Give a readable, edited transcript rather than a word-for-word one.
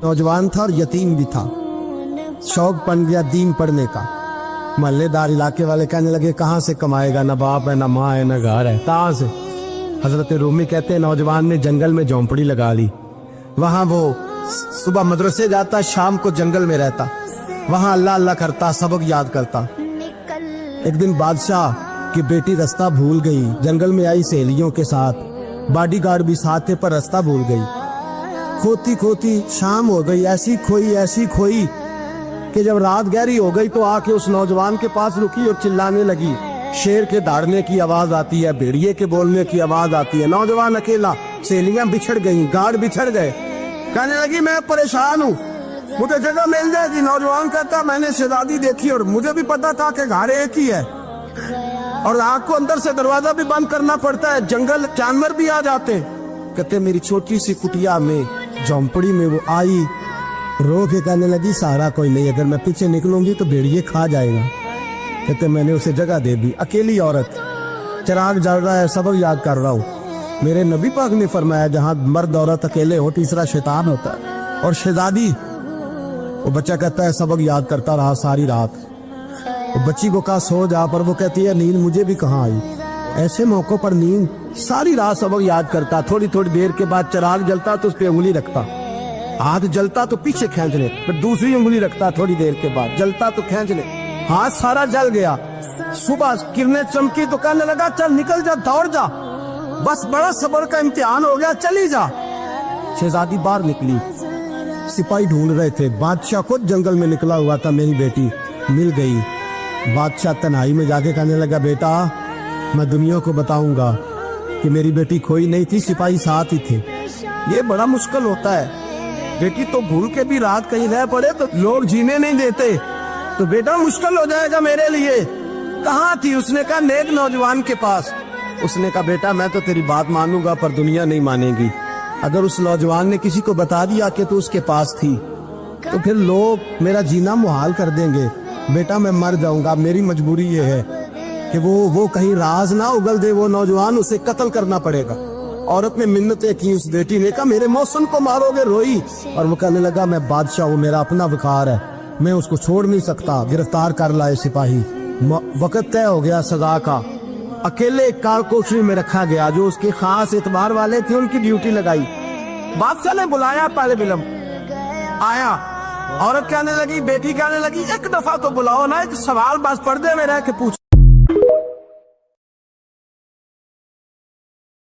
नौजवान था और यतीम भी था। शौक बन गया दीन पढ़ने का। महल्लेदार इलाके वाले कहने लगे कहाँ से कमाएगा, ना बाप है, ना माँ है, ना घर है, कहाँ से। हजरत रूमी कहते हैं नौजवान ने जंगल में झोंपड़ी लगा ली। वहां वो सुबह मदरसे जाता, शाम को जंगल में रहता, वहां अल्लाह अल्लाह करता, सबक याद करता। एक दिन बादशाह की बेटी रास्ता भूल गई, जंगल में आई सहेलियों के साथ, बॉडीगार्ड भी साथ थे, पर रास्ता भूल गई। खोती खोती शाम हो गई, ऐसी खोई कि जब रात गहरी हो गई तो आके उस नौजवान के पास रुकी और चिल्लाने लगी। शेर के दौड़ने की आवाज आती है, भेड़िए के बोलने की आवाज आती है। नौजवान अकेला, सहेलियां बिछड़ गई, गार्ड बिछड़ गए। कहने लगी मैं परेशान हूँ, मुझे जगह मिल जाएगी। नौजवान कहता मैंने शहजादी देखी और मुझे भी पता था कि घर एक ही है और आग को अंदर से दरवाजा भी बंद करना पड़ता है, जंगल जानवर भी आ जाते। कहते मेरी छोटी सी कुटिया में, झोंपड़ी में वो आई, रो के कहने लगी सहारा कोई नहीं, अगर मैं पीछे निकलूंगी तो भेड़िए खा जाएगा। कहते मैंने उसे जगह दे दी। अकेली औरत, चिराग जल रहा है, सबक याद कर रहा हूँ। मेरे नबी पाक ने फरमाया जहाँ मर्द औरत अकेले हो तीसरा शैतान होता है। और शहजादी, वो बच्चा कहता है सबक याद करता रहा सारी रात। वो बच्ची को कहा सो जा, पर वो कहती है नींद मुझे भी कहाँ आई। ऐसे मौकों पर नींद, सारी रात सबक याद करता। थोड़ी थोड़ी देर के बाद चिराग जलता तो उस पर उंगली रखता, हाथ जलता तो पीछे खींच ले, फिर दूसरी उंगली रखता, थोड़ी देर के बाद जलता तो खींच ले, हाथ सारा जल गया। सुबह किरणें चमकी तो कहने लगा चल निकल जा, दौड़ जा, बस बड़ा सब्र का इम्तिहान हो गया, चली जा। शहजादी बाहर निकली, सिपाही ढूंढ रहे थे। बादशाह खुद जंगल में निकला हुआ था, मेरी बेटी मिल गई। बादशाह तन्हाई में जाके कहने लगा बेटा मैं दुनिया को बताऊंगा कि मेरी बेटी खोई नहीं थी, सिपाही साथ ही थे। ये बड़ा मुश्किल होता है, बेटी तो भूल के भी रात कहीं रह पड़े तो लोग जीने नहीं देते, तो बेटा मुश्किल हो जाएगा मेरे लिए। कहाँ थी? उसने कहा नेक नौजवान के पास। उसने कहा बेटा मैं तो तेरी बात मानूंगा पर दुनिया नहीं मानेगी। अगर उस नौजवान ने किसी को बता दिया कि तू उसके पास थी तो फिर लोग मेरा जीना मुहाल कर देंगे। बेटा मैं मर जाऊंगा, मेरी मजबूरी ये है कि वो कहीं राज ना उगल दे वो नौजवान, उसे कत्ल करना पड़ेगा। औरत ने मिन्नतें की, उस बेटी ने कहा मेरे मौसम को मारोगे, रोई। और वो कहने लगा मैं बादशाह हूँ, मेरा अपना वकार है, मैं उसको छोड़ नहीं सकता। गिरफ्तार कर लाए सिपाही। वक्त तय हो गया सजा का। अकेले कारकोठरी में रखा गया, जो उसके खास एतबार वाले थे उनकी ड्यूटी लगाई। बादशाह ने बुलाया, पहले बिलम आया। औरत कहने लगी, बेटी कहने लगी एक दफा तो बुलाओ ना, एक सवाल बस पर्दे में रह के पूछ।